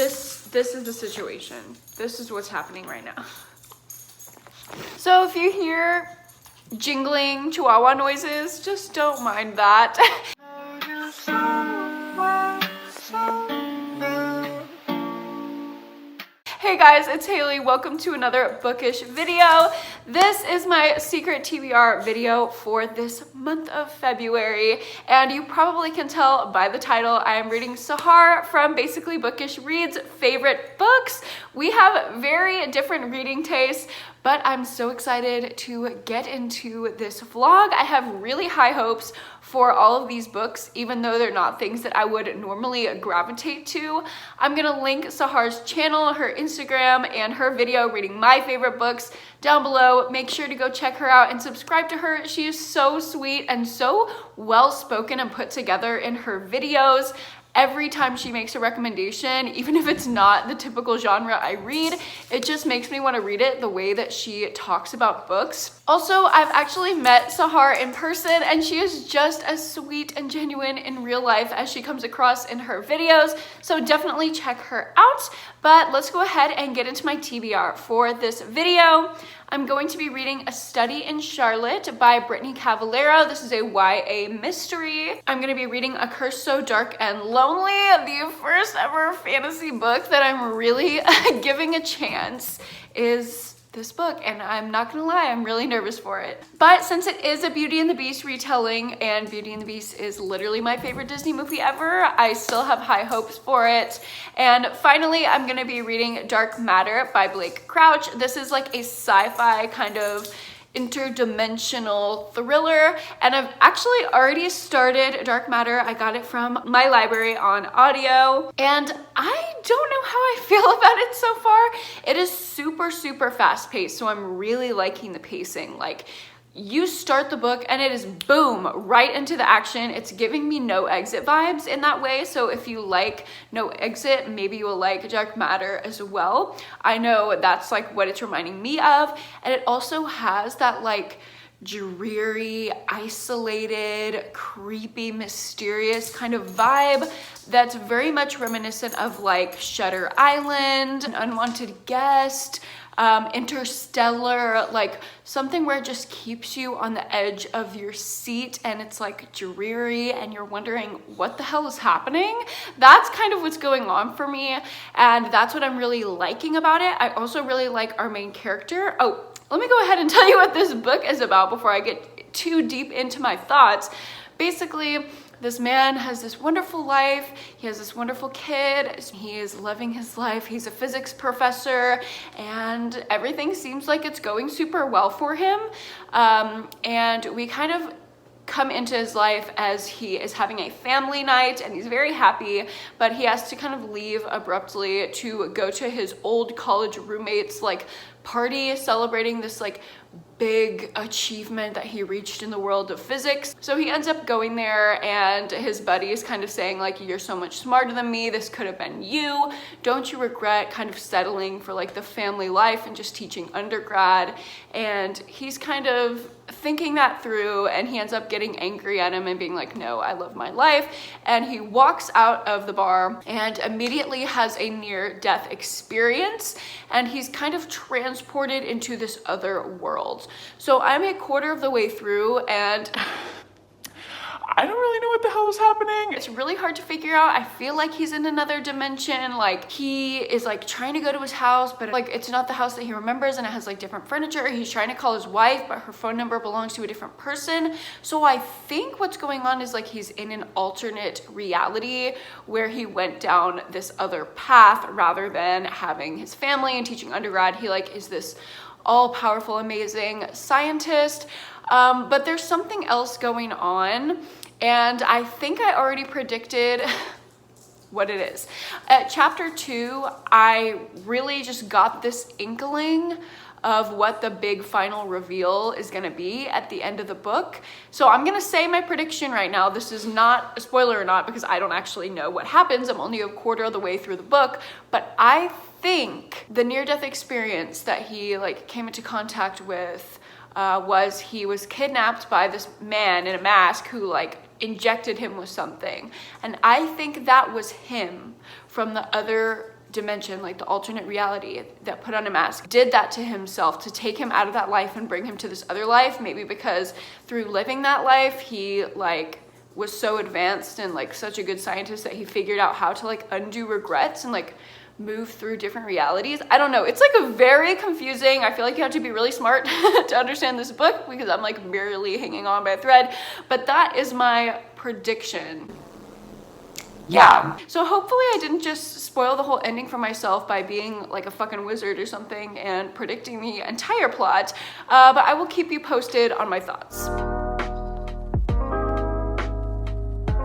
this is the situation. This is what's happening right now. So if you hear jingling chihuahua noises, just don't mind that. Hey guys, it's Haley. Welcome to another bookish video. This is my secret TBR video for this month of February, and you probably can tell by the title I am reading Sahar from Basically Bookish Reads' favorite books. We have very different reading tastes, but I'm so excited to get into this vlog. I have really high hopes for all of these books, even though they're not things that I would normally gravitate to. I'm gonna link Sahar's channel, her Instagram, and her video reading my favorite books down below. Make sure to go check her out and subscribe to her. She is so sweet and so well spoken and put together in her videos. Every time she makes a recommendation, even if it's not the typical genre I read, it just makes me want to read it the way that she talks about books. Also, I've actually met Sahar in person, and she is just as sweet and genuine in real life as she comes across in her videos, so definitely check her out. But let's go ahead and get into my TBR for this video. I'm going to be reading A Study in Charlotte by Brittany Cavallero. This is a YA mystery. I'm gonna be reading A Curse So Dark and Lonely, the first ever fantasy book that I'm really giving a chance is this book, and I'm not gonna lie, I'm really nervous for it. But since it is a Beauty and the Beast retelling, and Beauty and the Beast is literally my favorite Disney movie ever, I still have high hopes for it. And finally, I'm gonna be reading Dark Matter by Blake Crouch. This is like a sci-fi kind of interdimensional thriller, and I've actually already started Dark Matter. I got it from my library on audio, and I don't know how I feel about it so far. It is super fast paced, so I'm really liking the pacing. Like, you start the book and it is boom, right into the action. It's giving me No Exit vibes in that way. So if you like No Exit, maybe you will like Dark Matter as well. I know that's like what it's reminding me of. And it also has that like dreary, isolated, creepy, mysterious kind of vibe that's very much reminiscent of like Shutter Island, An Unwanted Guest, Interstellar, like something where it just keeps you on the edge of your seat and it's like dreary and you're wondering what the hell is happening. That's kind of what's going on for me, and that's what I'm really liking about it. I also really like our main character. Oh, let me go ahead and tell you what this book is about before I get too deep into my thoughts. Basically, this man has this wonderful life. He has this wonderful kid. He is loving his life. He's a physics professor, and everything seems like it's going super well for him. And we kind of come into his life as he is having a family night, and he's very happy, but he has to kind of leave abruptly to go to his old college roommate's like party celebrating this like big achievement that he reached in the world of physics. So he ends up going there, and his buddy is kind of saying like, you're so much smarter than me, this could have been you. Don't you regret kind of settling for like the family life and just teaching undergrad? And he's kind of thinking that through, and he ends up getting angry at him and being like, no, I love my life. And he walks out of the bar and immediately has a near-death experience, and he's kind of transported into this other world. So I'm a quarter of the way through, and I don't really know what the hell is happening. It's really hard to figure out. I feel like he's in another dimension. Like, he is like trying to go to his house, but like it's not the house that he remembers, and it has like different furniture. He's trying to call his wife, but her phone number belongs to a different person. So I think what's going on is like he's in an alternate reality where he went down this other path rather than having his family and teaching undergrad. He like is this all-powerful, amazing scientist. But there's something else going on, and I think I already predicted what it is. At chapter 2, I really just got this inkling of what the big final reveal is gonna be at the end of the book. So I'm gonna say my prediction right now. This is not a spoiler or not, because I don't actually know what happens. I'm only a quarter of the way through the book, but I think the near-death experience that he like came into contact with was he was kidnapped by this man in a mask who like injected him with something. And I think that was him from the other dimension, like the alternate reality that put on a mask, did that to himself to take him out of that life and bring him to this other life. Maybe because through living that life, he like was so advanced and like such a good scientist that he figured out how to like undo regrets and like move through different realities. I don't know. It's like a very confusing, I feel like you have to be really smart to understand this book because I'm like barely hanging on by a thread, but that is my prediction. Yeah. So hopefully I didn't just spoil the whole ending for myself by being like a fucking wizard or something and predicting the entire plot, but I will keep you posted on my thoughts.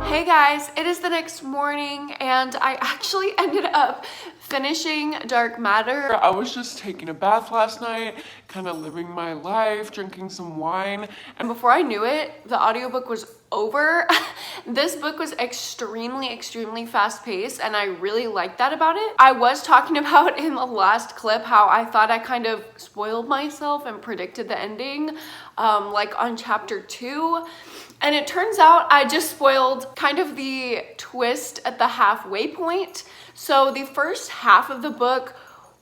Hey guys, it is the next morning and I actually ended up finishing Dark Matter. I was just taking a bath last night, kind of living my life, drinking some wine. And before I knew it, the audiobook was over. This book was extremely fast-paced and I really liked that about it. I was talking about in the last clip how I thought I kind of spoiled myself and predicted the ending, like on chapter 2. And it turns out I just spoiled kind of the twist at the halfway point. So the first half of the book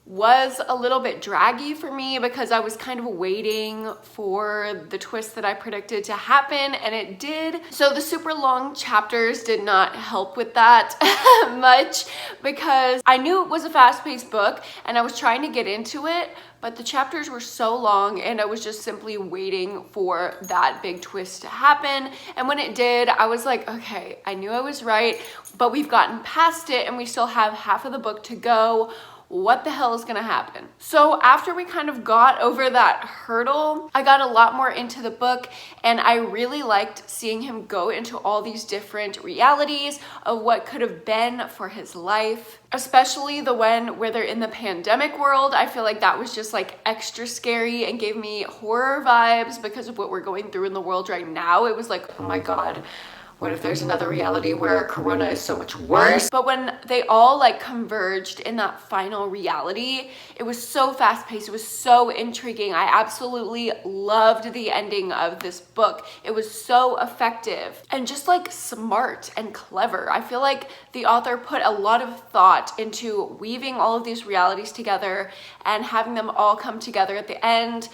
was a little bit draggy for me because I was kind of waiting for the twist that I predicted to happen, and it did. So the super long chapters did not help with that much because I knew it was a fast-paced book and I was trying to get into it, but the chapters were so long and I was just simply waiting for that big twist to happen. And when it did, I was like, okay, I knew I was right, but we've gotten past it and we still have half of the book to go. What the hell is gonna happen? So after we kind of got over that hurdle, I got a lot more into the book and I really liked seeing him go into all these different realities of what could have been for his life, especially the one where they're in the pandemic world. I feel like that was just like extra scary and gave me horror vibes because of what we're going through in the world right now. It was like, oh my God, what if there's another reality where Corona is so much worse? But when they all like converged in that final reality, it was so fast paced. It was so intriguing. I absolutely loved the ending of this book. It was so effective and just like smart and clever. I feel like the author put a lot of thought into weaving all of these realities together and having them all come together at the end.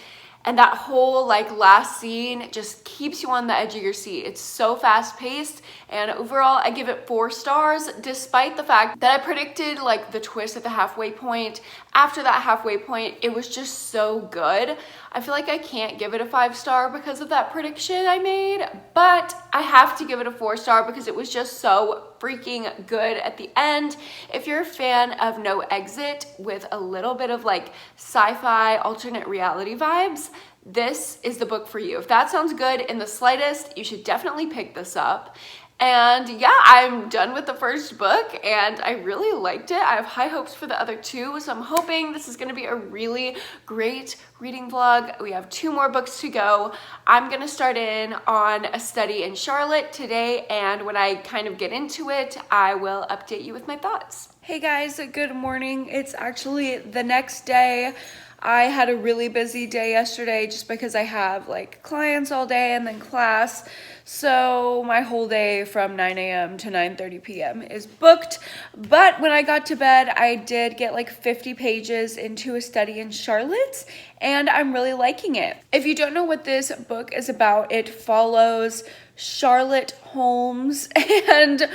And that whole like last scene just keeps you on the edge of your seat. It's so fast paced, and overall I give it 4 stars despite the fact that I predicted like the twist at the halfway point. After that halfway point, it was just so good. I feel like I can't give it a 5-star because of that prediction I made, but I have to give it a 4-star because it was just so freaking good at the end. If you're a fan of No Exit with a little bit of like sci-fi alternate reality vibes, this is the book for you. If that sounds good in the slightest, you should definitely pick this up. And yeah, I'm done with the first book and I really liked it. I have high hopes for the other 2, so I'm hoping this is going to be a really great reading vlog. We have 2 more books to go. I'm going to start in on A Study in Charlotte today, and when I kind of get into it, I will update you with my thoughts. Hey guys, good morning. It's actually the next day. I had a really busy day yesterday just because I have like clients all day and then class. So my whole day from 9 a.m. to 9:30 p.m. is booked. But when I got to bed, I did get like 50 pages into A Study in Charlotte, and I'm really liking it. If you don't know what this book is about, it follows Charlotte Holmes, and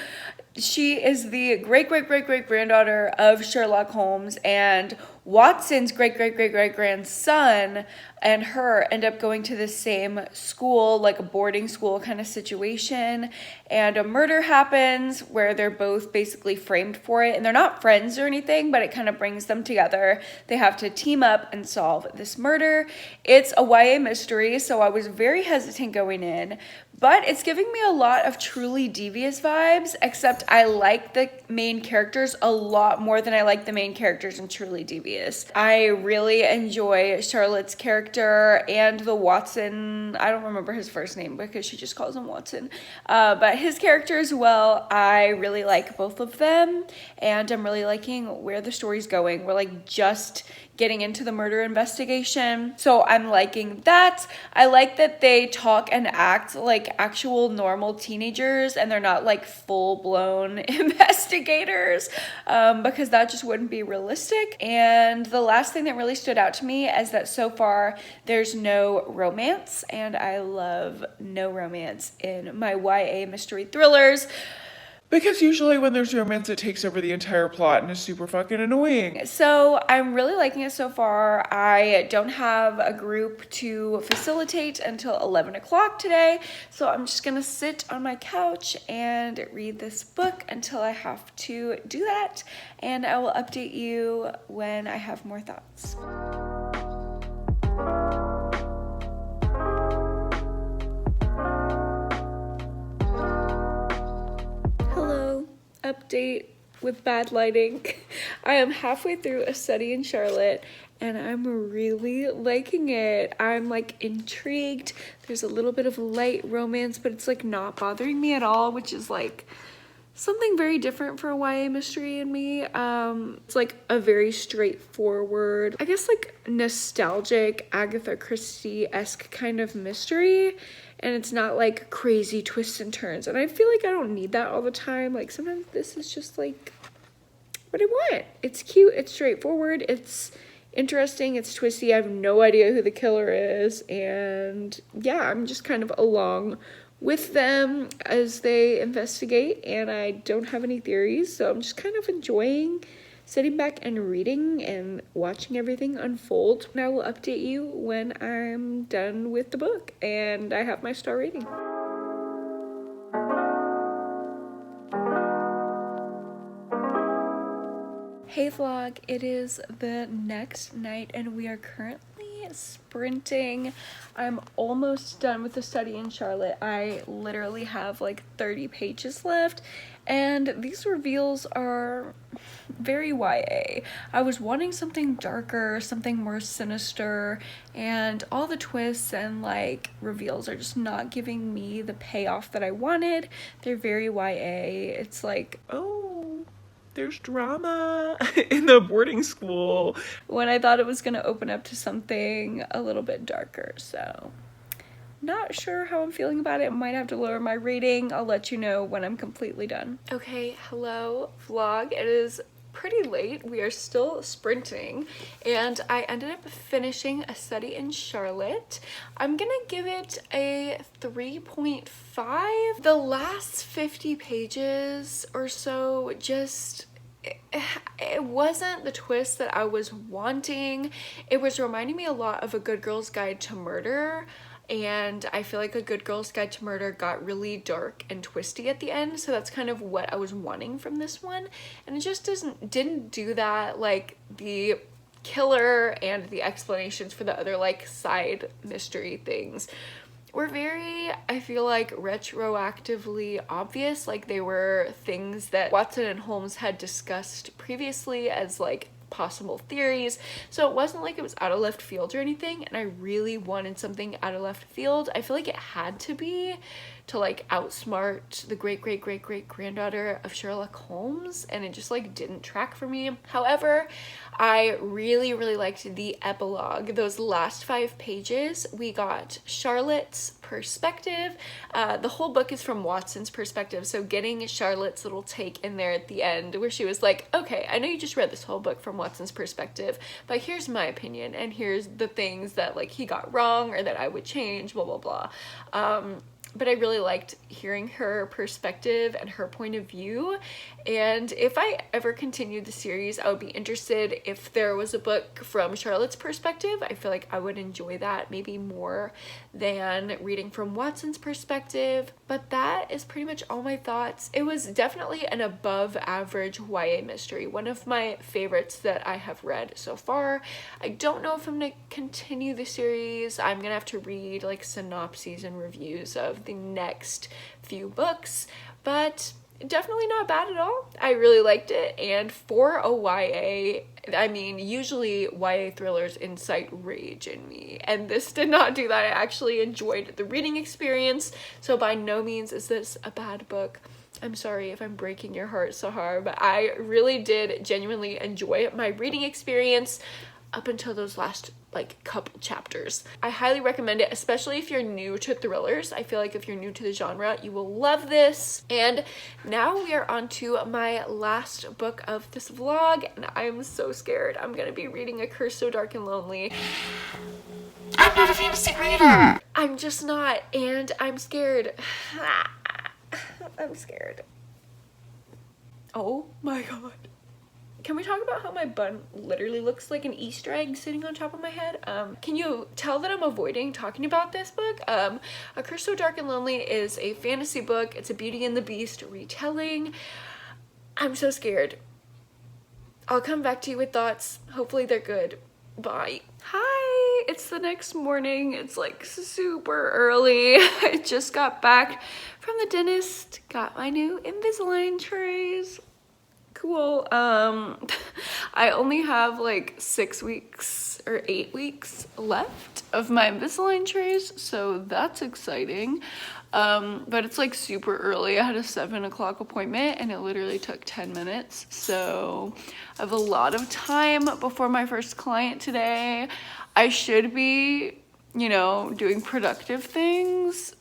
she is the great-great-great-great-granddaughter of Sherlock Holmes, and Watson's great-great-great-great-grandson and her end up going to the same school, like a boarding school kind of situation, and a murder happens where they're both basically framed for it, and they're not friends or anything, but it kind of brings them together. They have to team up and solve this murder. It's a YA mystery, so I was very hesitant going in, but it's giving me a lot of Truly Devious vibes, except I like the main characters a lot more than I like the main characters in Truly Devious. mysteries. I really enjoy Charlotte's character and the Watson, I don't remember his first name because she just calls him Watson, but his character as well. I really like both of them, and I'm really liking where the story's going. We're like just getting into the murder investigation, so I'm liking that. I like that they talk and act like actual normal teenagers and they're not like full-blown investigators, because that just wouldn't be realistic. And the last thing that really stood out to me is that so far there's no romance, and I love no romance in my YA mystery thrillers. Because usually when there's romance, it takes over the entire plot and is super fucking annoying. So I'm really liking it so far. I don't have a group to facilitate until 11 o'clock today, so I'm just gonna sit on my couch and read this book until I have to do that, and I will update you when I have more thoughts. Update with bad lighting. I am halfway through A Study in Charlotte and I'm really liking it. I'm like intrigued. There's a little bit of light romance, but it's like not bothering me at all, which is like something very different for a YA mystery in me. It's like a very straightforward, I guess like nostalgic Agatha Christie-esque kind of mystery. And it's not like crazy twists and turns. And I feel like I don't need that all the time. Like sometimes this is just like what I want. It's cute, it's straightforward, it's interesting, it's twisty. I have no idea who the killer is. And yeah, I'm just kind of along with them as they investigate. And I don't have any theories. So I'm just kind of enjoying sitting back and reading and watching everything unfold. And I will update you when I'm done with the book and I have my star rating. Hey vlog, it is the next night and we are currently sprinting. I'm almost done with The Study in Charlotte. I literally have like 30 pages left, and these reveals are very YA. I was wanting something darker, something more sinister, and all the twists and like reveals are just not giving me the payoff that I wanted. They're very YA. It's like, Oh, there's drama in the boarding school. when I thought it was gonna open up to something a little bit darker. So not sure how I'm feeling about it. Might have to lower my rating. I'll let you know when I'm completely done. Okay, hello vlog. It is pretty late. We are still sprinting and I ended up finishing A Study in Charlotte. I'm gonna give it a 3.5. The last 50 pages or so just it wasn't the twist that I was wanting. It was reminding me a lot of A Good Girl's Guide to Murder, and I feel like A Good Girl's Guide to Murder got really dark and twisty at the end, so that's kind of what I was wanting from this one, and it just didn't do that. Like the killer and the explanations for the other like side mystery things were very, I feel like, retroactively obvious. Like they were things that Watson and Holmes had discussed previously as like possible theories, so it wasn't like it was out of left field or anything, and I really wanted something out of left field. I feel like it had to be to like outsmart the great granddaughter of Sherlock Holmes, and it just like didn't track for me. However, I really liked the epilogue. Those last 5 pages, we got Charlotte's perspective. The whole book is from Watson's perspective, so getting Charlotte's little take in there at the end where she was like, okay, I know you just read this whole book from Watson's perspective, but here's my opinion and here's the things that like he got wrong or that I would change, blah blah blah. But I really liked hearing her perspective and her point of view, and if I ever continued the series, I would be interested if there was a book from Charlotte's perspective. I feel like I would enjoy that maybe more than reading from Watson's perspective. But that is pretty much all my thoughts. It was definitely an above average YA mystery, one of my favorites that I have read so far. I don't know if I'm gonna continue the series. I'm gonna have to read like synopses and reviews of the next few books, but definitely not bad at all. I really liked it, and for a YA, I mean, usually YA thrillers incite rage in me, and this did not do that. I actually enjoyed the reading experience, so by no means is this a bad book. I'm sorry if I'm breaking your heart, Sahar, but I really did genuinely enjoy my reading experience up until those last like couple chapters. I highly recommend it, especially if you're new to thrillers. I feel like if you're new to the genre, you will love this. And now we are on to my last book of this vlog, and I'm so scared. I'm gonna be reading A Curse So Dark and Lonely. I'm not a fantasy reader. I'm just not, and I'm scared. I'm scared. Oh my god. Can we talk about how my bun literally looks like an Easter egg sitting on top of my head? Can you tell that I'm avoiding talking about this book? A Curse So Dark and Lonely is a fantasy book. It's a Beauty and the Beast retelling. I'm so scared. I'll come back to you with thoughts. Hopefully they're good. Bye. Hi, it's the next morning. It's like super early. I just got back from the dentist, got my new Invisalign trays. Cool. I only have like 6 weeks or 8 weeks left of my Invisalign trays, so that's exciting. But it's like super early. I had a 7 o'clock appointment and it literally took 10 minutes. So I have a lot of time before my first client today. I should be, you know, doing productive things,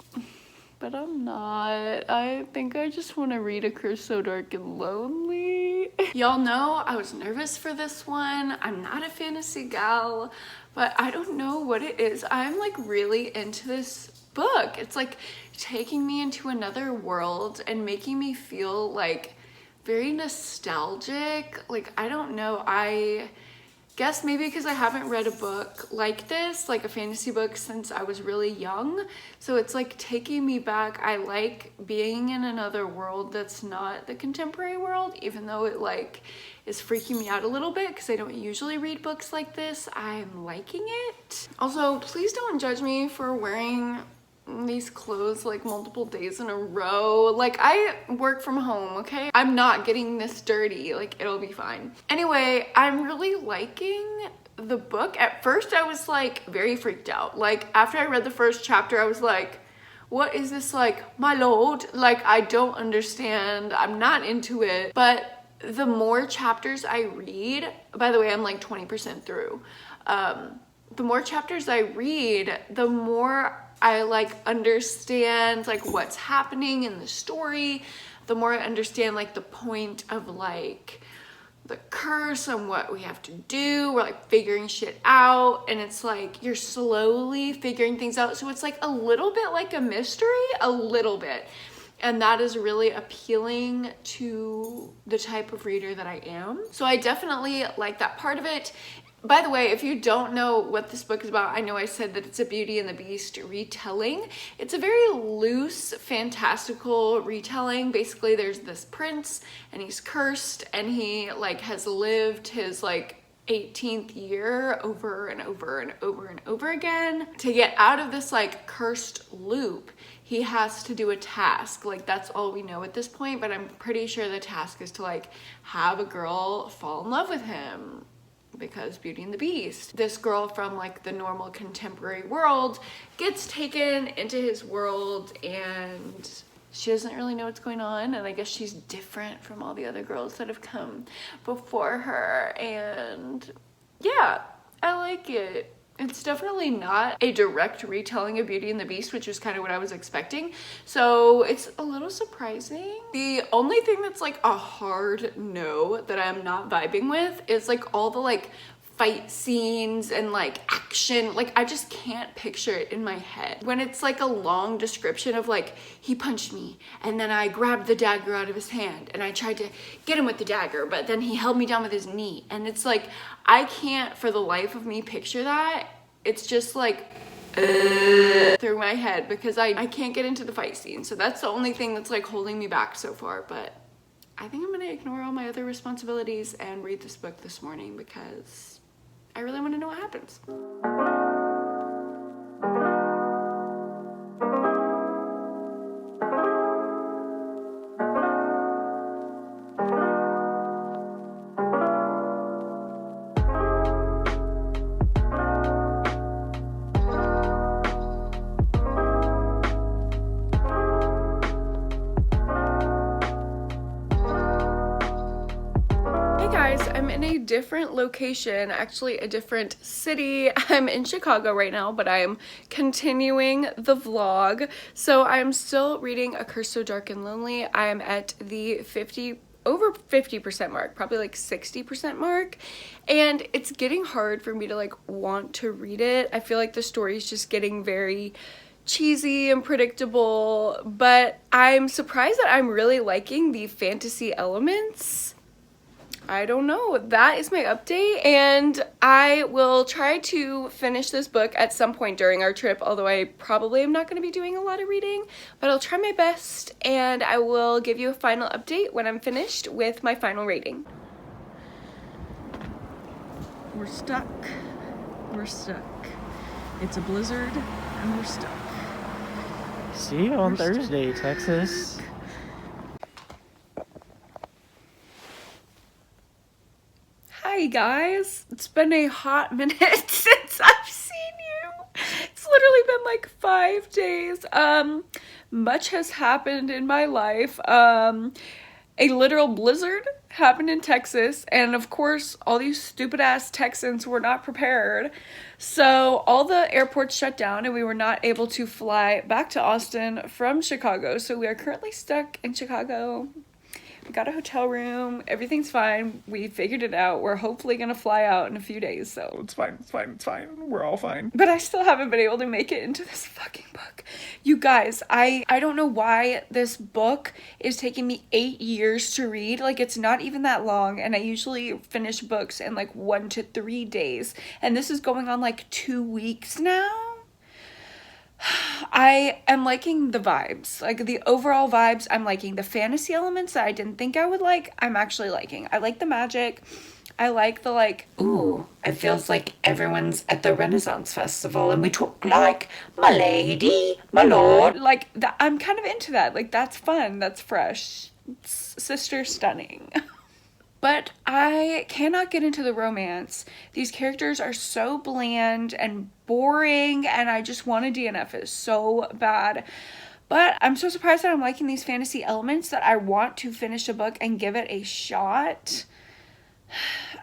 but I'm not. I think I just want to read A Curse So Dark and Lonely. Y'all know I was nervous for this one. I'm not a fantasy gal, but I don't know what it is. I'm like really into this book. It's like taking me into another world and making me feel like very nostalgic. Like, I don't know, I guess maybe because I haven't read a book like this, like a fantasy book, since I was really young. So it's like taking me back. I like being in another world that's not the contemporary world, even though it like is freaking me out a little bit because I don't usually read books like this. I'm liking it. Also, please don't judge me for wearing these clothes like multiple days in a row. Like, I work from home, okay? I'm not getting this dirty. Like, it'll be fine. Anyway, I'm really liking the book. At first, I was like very freaked out. Like, after I read the first chapter, I was like, what is this, like, my lord? Like, I don't understand. I'm not into it. But the more chapters I read, by the way, I'm like 20% through. The more chapters I read, the more I like understand like what's happening in the story, the more I understand like the point of like the curse and what we have to do. We're like figuring shit out, and it's like you're slowly figuring things out. So it's like a little bit like a mystery, a little bit. And that is really appealing to the type of reader that I am. So I definitely like that part of it. By the way, if you don't know what this book is about, I know I said that it's a Beauty and the Beast retelling. It's a very loose, fantastical retelling. Basically, there's this prince and he's cursed, and he like has lived his like 18th year over and over and over and over again. To get out of this like cursed loop, he has to do a task. Like, that's all we know at this point, but I'm pretty sure the task is to like have a girl fall in love with him, because Beauty and the Beast. This girl from like the normal contemporary world gets taken into his world, and she doesn't really know what's going on, and I guess she's different from all the other girls that have come before her. And yeah, I like it. It's definitely not a direct retelling of Beauty and the Beast, which is kind of what I was expecting. So it's a little surprising. The only thing that's like a hard no that I'm not vibing with is like all the like fight scenes and like action. Like, I just can't picture it in my head. When it's like a long description of like, he punched me and then I grabbed the dagger out of his hand and I tried to get him with the dagger, but then he held me down with his knee. And it's like, I can't for the life of me picture that. It's just like through my head because I can't get into the fight scene. So that's the only thing that's like holding me back so far. But I think I'm gonna ignore all my other responsibilities and read this book this morning because I really want to know what happens. different location, actually a different city. I'm in Chicago right now, but I'm continuing the vlog. So I'm still reading A Curse So Dark and Lonely. I am at the over 50% mark, probably like 60% mark, and it's getting hard for me to like want to read it. I feel like the story is just getting very cheesy and predictable, but I'm surprised that I'm really liking the fantasy elements. I don't know. That is my update, and I will try to finish this book at some point during our trip, although I probably am not going to be doing a lot of reading, but I'll try my best, and I will give you a final update when I'm finished with my final rating. We're stuck. We're stuck. It's a blizzard, and we're stuck. See you on Thursday, Texas. Hi guys, it's been a hot minute since I've seen you. It's literally been like 5 days. Much has happened in my life. A literal blizzard happened in Texas, and of course all these stupid ass Texans were not prepared. So all the airports shut down and we were not able to fly back to Austin from Chicago. So we are currently stuck in Chicago. We got a hotel room. Everything's fine. We figured it out. We're hopefully gonna fly out in a few days, so. It's fine, it's fine, it's fine. We're all fine. But I still haven't been able to make it into this fucking book. You guys, I don't know why this book is taking me 8 years to read. Like, it's not even that long, and I usually finish books in like 1 to 3 days. And this is going on like 2 weeks now. I am liking the vibes, like the overall vibes. I'm liking the fantasy elements that I didn't think I would like. I'm actually liking. I like the magic. I like the like, ooh, it feels like everyone's at the Renaissance Festival and we talk like my lady, my lord. Like that, I'm kind of into that. Like that's fun. That's fresh. Sister stunning. But I cannot get into the romance. These characters are so bland and boring, and I just want a DNF it so bad. But I'm so surprised that I'm liking these fantasy elements that I want to finish a book and give it a shot.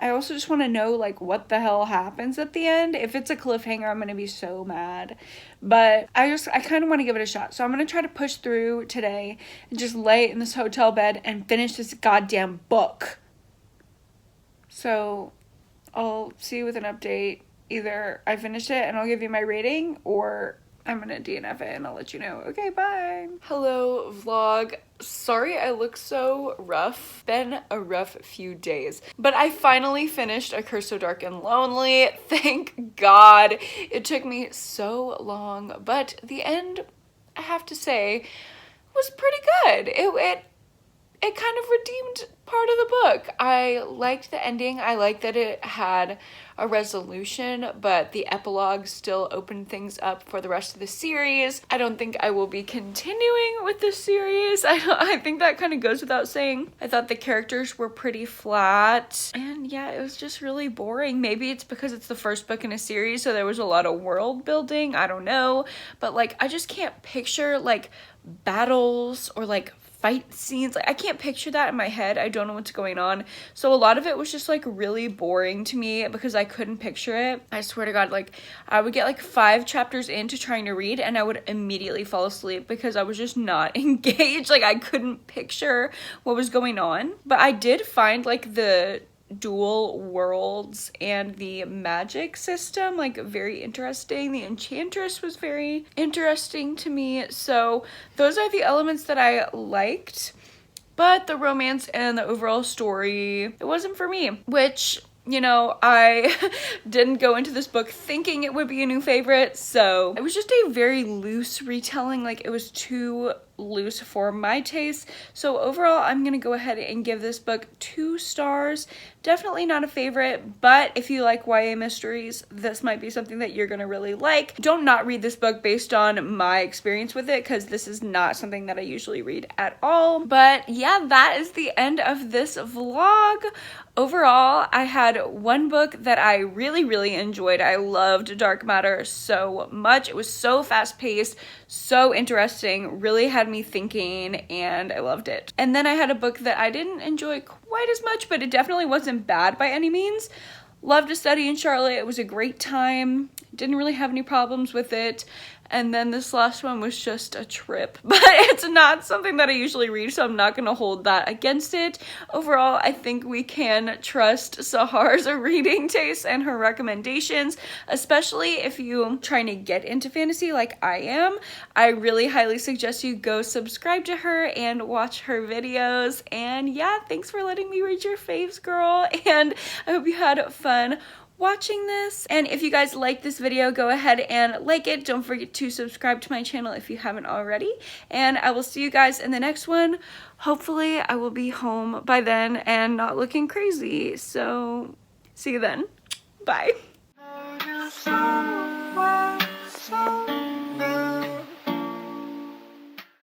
I also just want to know, like, what the hell happens at the end. If it's a cliffhanger, I'm going to be so mad. But I kind of want to give it a shot. So I'm going to try to push through today and just lay in this hotel bed and finish this goddamn book. So I'll see you with an update. Either I finished it and I'll give you my rating, or I'm gonna DNF it and I'll let you know. Okay, bye. Hello, vlog. Sorry I look so rough. Been a rough few days. But I finally finished A Curse So Dark and Lonely. Thank God. It took me so long, but the end, I have to say, was pretty good. It kind of redeemed part of the book. I liked the ending. I liked that it had a resolution, but the epilogue still opened things up for the rest of the series. I don't think I will be continuing with the series. I think that kind of goes without saying. I thought the characters were pretty flat, and yeah, it was just really boring. Maybe it's because it's the first book in a series, so there was a lot of world building. I don't know, but like I just can't picture like battles or like fight scenes. Like I can't picture that in my head. I don't know what's going on. So a lot of it was just like really boring to me because I couldn't picture it. I swear to God, like I would get like 5 chapters into trying to read and I would immediately fall asleep because I was just not engaged. Like I couldn't picture what was going on. But I did find like the dual worlds and the magic system like very interesting. The enchantress was very interesting to me. So those are the elements that I liked, but the romance and the overall story, it wasn't for me, which, you know, I didn't go into this book thinking it would be a new favorite. So it was just a very loose retelling. Like it was too loose for my taste. So overall, I'm gonna go ahead and give this book 2 stars. Definitely not a favorite, but if you like YA mysteries, this might be something that you're gonna really like. Don't not read this book based on my experience with it, because this is not something that I usually read at all. But yeah, that is the end of this vlog. Overall, I had one book that I really enjoyed. I loved Dark Matter so much. It was so fast-paced, so interesting, really had me thinking, and I loved it. And then I had a book that I didn't enjoy quite as much, but it definitely wasn't bad by any means. Loved to study in Charlotte. It was a great time. Didn't really have any problems with it. And then this last one was just a trip, but it's not something that I usually read, so I'm not going to hold that against it. Overall, I think we can trust Sahar's reading taste and her recommendations, especially if you're trying to get into fantasy like I am. I really highly suggest you go subscribe to her and watch her videos. And yeah, thanks for letting me read your faves, girl, and I hope you had fun watching this. And if you guys like this video, go ahead and like it. Don't forget to subscribe to my channel if you haven't already, and I will see you guys in the next one. Hopefully I will be home by then and not looking crazy, so see you then. Bye.